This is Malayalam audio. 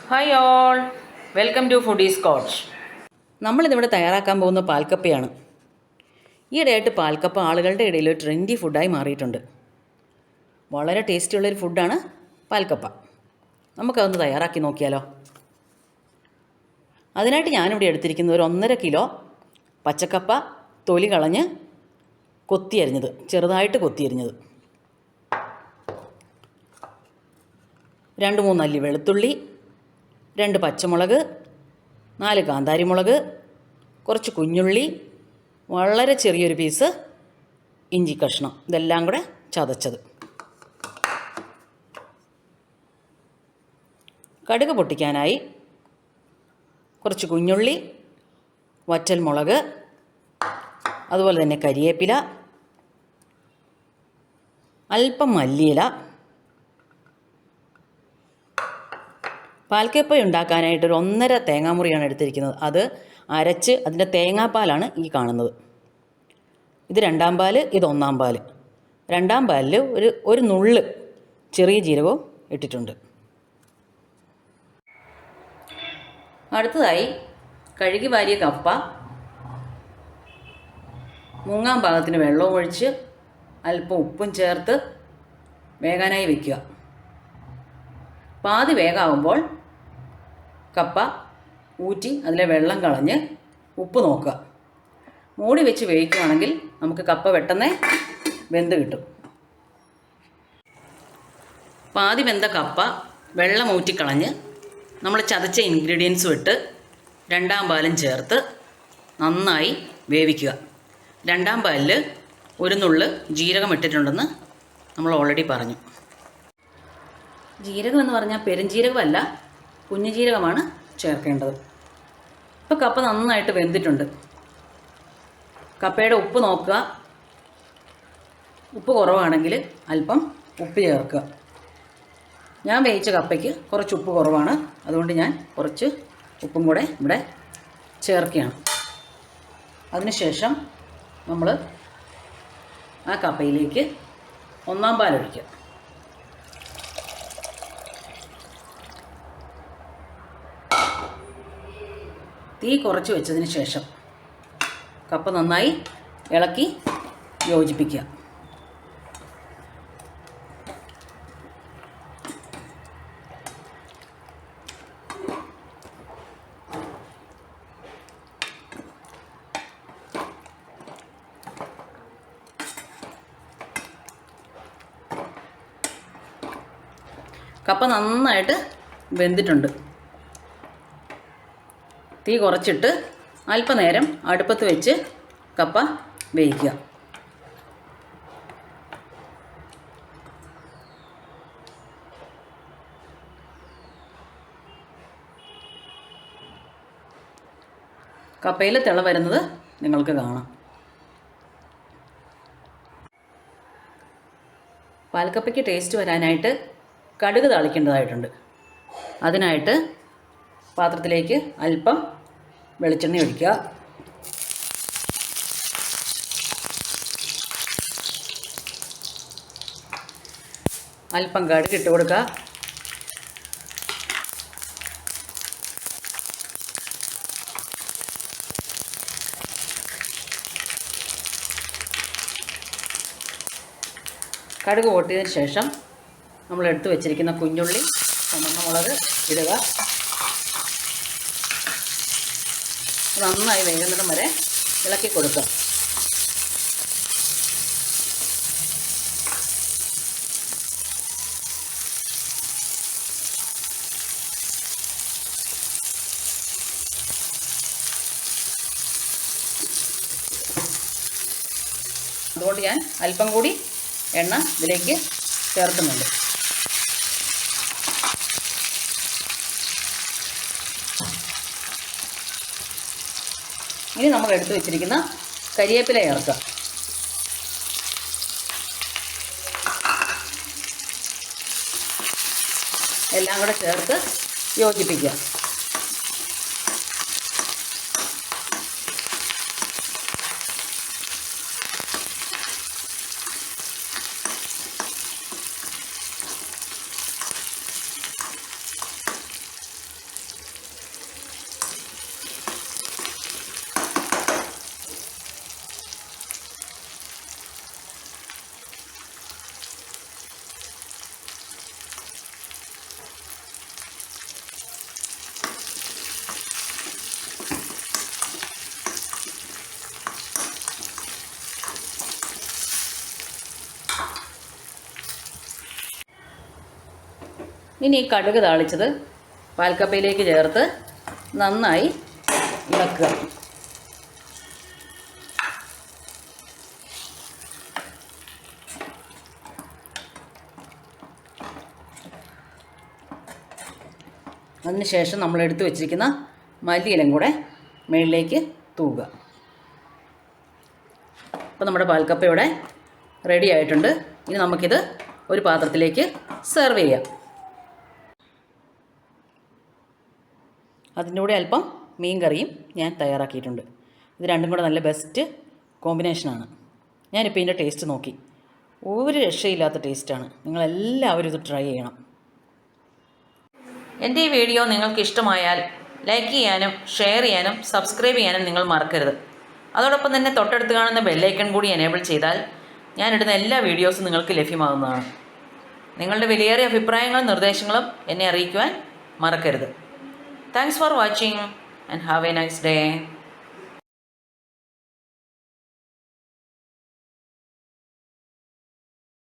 Hi all, welcome to foodies coach. നമ്മളിന്നിവിടെ തയ്യാറാക്കാൻ പോകുന്ന പാൽക്കപ്പയാണ്. ഈയിടെയായിട്ട് പാൽക്കപ്പ ആളുകളുടെ ഇടയിൽ ഒരു ട്രെൻഡി ഫുഡായി മാറിയിട്ടുണ്ട്. വളരെ ടേസ്റ്റിയുള്ളൊരു ഫുഡാണ് പാൽക്കപ്പ. നമുക്കതൊന്ന് തയ്യാറാക്കി നോക്കിയാലോ. അതിനായിട്ട് ഞാനിവിടെ എടുത്തിരിക്കുന്നത് ഒരു 1.5 കിലോ പച്ചക്കപ്പ തൊലി കളഞ്ഞ് കൊത്തിയരിഞ്ഞത്, ചെറുതായിട്ട് കൊത്തിയരിഞ്ഞത്, 2-3 അല്ലി വെളുത്തുള്ളി, 2 പച്ചമുളക്, 4 കാന്താരിമുളക്, കുറച്ച് കുഞ്ഞുള്ളി, വളരെ ചെറിയൊരു പീസ് ഇഞ്ചി കഷ്ണം, ഇതെല്ലാം കൂടെ ചതച്ചത്. കടുക് പൊട്ടിക്കാനായി കുറച്ച് കുഞ്ഞുള്ളി, വറ്റൽമുളക്, അതുപോലെ തന്നെ കരിവേപ്പില, അല്പം മല്ലിയില. പാൽക്കപ്പ ഉണ്ടാക്കാനായിട്ട് ഒരു 1.5 തേങ്ങാമുറിയാണ് എടുത്തിരിക്കുന്നത്. അത് അരച്ച് അതിൻ്റെ തേങ്ങാപ്പാലാണ് ഈ കാണുന്നത്. ഇത് 2-ാം പാൽ, ഇത് 1-ാം പാൽ. 2-ാം പാലിൽ ഒരു നുള്ള് ചെറിയ ജീരകവും ഇട്ടിട്ടുണ്ട്. അടുത്തതായി കഴുകി വാരിയ കപ്പ മുങ്ങാൻ പാകത്തിന് വെള്ളവും ഒഴിച്ച് അല്പം ഉപ്പും ചേർത്ത് വേകാനായി വയ്ക്കുക. പാതി വേഗാവുമ്പോൾ കപ്പ ഊറ്റി അതിലെ വെള്ളം കളഞ്ഞ് ഉപ്പ് നോക്കുക. മൂടി വെച്ച് വേവിക്കുകയാണെങ്കിൽ നമുക്ക് കപ്പ പെട്ടെന്ന് വെന്ത് കിട്ടും. പാതി വെന്ത കപ്പ വെള്ളം ഊറ്റിക്കളഞ്ഞ് നമ്മൾ ചതച്ച ഇൻഗ്രീഡിയൻസും ഇട്ട് 2-ാം പാലും ചേർത്ത് നന്നായി വേവിക്കുക. 2-ാം പാലിൽ ഒരു നുള്ള് ജീരകം ഇട്ടിട്ടുണ്ടെന്ന് നമ്മൾ ഓൾറെഡി പറഞ്ഞു. ജീരകം എന്ന് പറഞ്ഞാൽ പെരുംജീരകമല്ല, കുഞ്ഞു ജീരകമാണ് ചേർക്കേണ്ടത്. ഇപ്പോൾ കപ്പ നന്നായിട്ട് വെന്തിട്ടുണ്ട്. കപ്പയുടെ ഉപ്പ് നോക്കുക. ഉപ്പ് കുറവാണെങ്കിൽ അല്പം ഉപ്പ് ചേർക്കുക. ഞാൻ വേവിച്ച കപ്പയ്ക്ക് കുറച്ച് ഉപ്പ് കുറവാണ്, അതുകൊണ്ട് ഞാൻ കുറച്ച് ഉപ്പും കൂടെ ഇവിടെ ചേർക്കുകയാണ്. അതിനുശേഷം നമ്മൾ ആ കപ്പയിലേക്ക് 1-ാം പാൽ ഒഴിക്കുക. തീ കുറച്ച് വെച്ചതിന് ശേഷം കപ്പ നന്നായി ഇളക്കി യോജിപ്പിക്കുക. കപ്പ നന്നായിട്ട് വെന്തിട്ടുണ്ട്. തീ കുറച്ചിട്ട് അല്പനേരം അടുപ്പത്ത് വെച്ച് കപ്പ വേവിക്കുക. കപ്പയിൽ തിള വരുന്നത് നിങ്ങൾക്ക് കാണാം. പാൽക്കപ്പയ്ക്ക് ടേസ്റ്റ് വരാനായിട്ട് കടുക് താളിക്കേണ്ടതായിട്ടുണ്ട്. അതിനായിട്ട് പാത്രത്തിലേക്ക് അല്പം വെളിച്ചെണ്ണ ഒഴിക്കുക. അല്പം കടുക് ഇട്ട് കൊടുക്കുക. കടുക് പൊട്ടിയതിന് ശേഷം നമ്മൾ എടുത്തു വെച്ചിരിക്കുന്ന കുഞ്ഞുള്ളി, ചുവന്ന മുളക് ഇടുക. നന്നായി വേകുന്നിടം വരെ ഇളക്കി കൊടുക്കുക. അതുകൊണ്ട് ഞാൻ അല്പം കൂടി എണ്ണ ഇതിലേക്ക് ചേർക്കുന്നുണ്ട്. ഇനി നമ്മൾ എടുത്തു വെച്ചിരിക്കുന്ന കരിവേപ്പില ചേർക്കുക. എല്ലാം കൂടെ ചേർത്ത് യോജിപ്പിക്കുക. ഇനി ഈ കടുക് താളിച്ചത് പാൽക്കപ്പയിലേക്ക് ചേർത്ത് നന്നായി ഇളക്കുക. അതിനുശേഷം നമ്മൾ എടുത്തു വച്ചിരിക്കുന്ന മല്ലിയിലയും കൂടെ മുകളിലേക്ക് തൂവുക. അപ്പോൾ നമ്മുടെ പാൽക്കപ്പ ഇവിടെ റെഡി ആയിട്ടുണ്ട്. ഇനി നമുക്കിത് ഒരു പാത്രത്തിലേക്ക് സെർവ് ചെയ്യാം. അതിൻ്റെ കൂടെ അല്പം മീൻ കറിയും ഞാൻ തയ്യാറാക്കിയിട്ടുണ്ട്. ഇത് രണ്ടും കൂടെ നല്ല ബെസ്റ്റ് കോമ്പിനേഷനാണ്. ഞാനിപ്പോൾ ഇതിൻ്റെ ടേസ്റ്റ് നോക്കി, ഒരു രക്ഷയില്ലാത്ത ടേസ്റ്റാണ്. നിങ്ങളെല്ലാവരും ഇത് ട്രൈ ചെയ്യണം. എൻ്റെ ഈ വീഡിയോ നിങ്ങൾക്ക് ഇഷ്ടമായാൽ ലൈക്ക് ചെയ്യാനും ഷെയർ ചെയ്യാനും സബ്സ്ക്രൈബ് ചെയ്യാനും നിങ്ങൾ മറക്കരുത്. അതോടൊപ്പം തന്നെ തൊട്ടടുത്ത് കാണുന്ന ബെല്ലൈക്കൺ കൂടി എനേബിൾ ചെയ്താൽ ഞാനിടുന്ന എല്ലാ വീഡിയോസും നിങ്ങൾക്ക് ലഭ്യമാകുന്നതാണ്. നിങ്ങളുടെ വിലയേറിയ അഭിപ്രായങ്ങളും നിർദ്ദേശങ്ങളും എന്നെ അറിയിക്കുവാൻ മറക്കരുത്. Thanks for watching and have A nice day.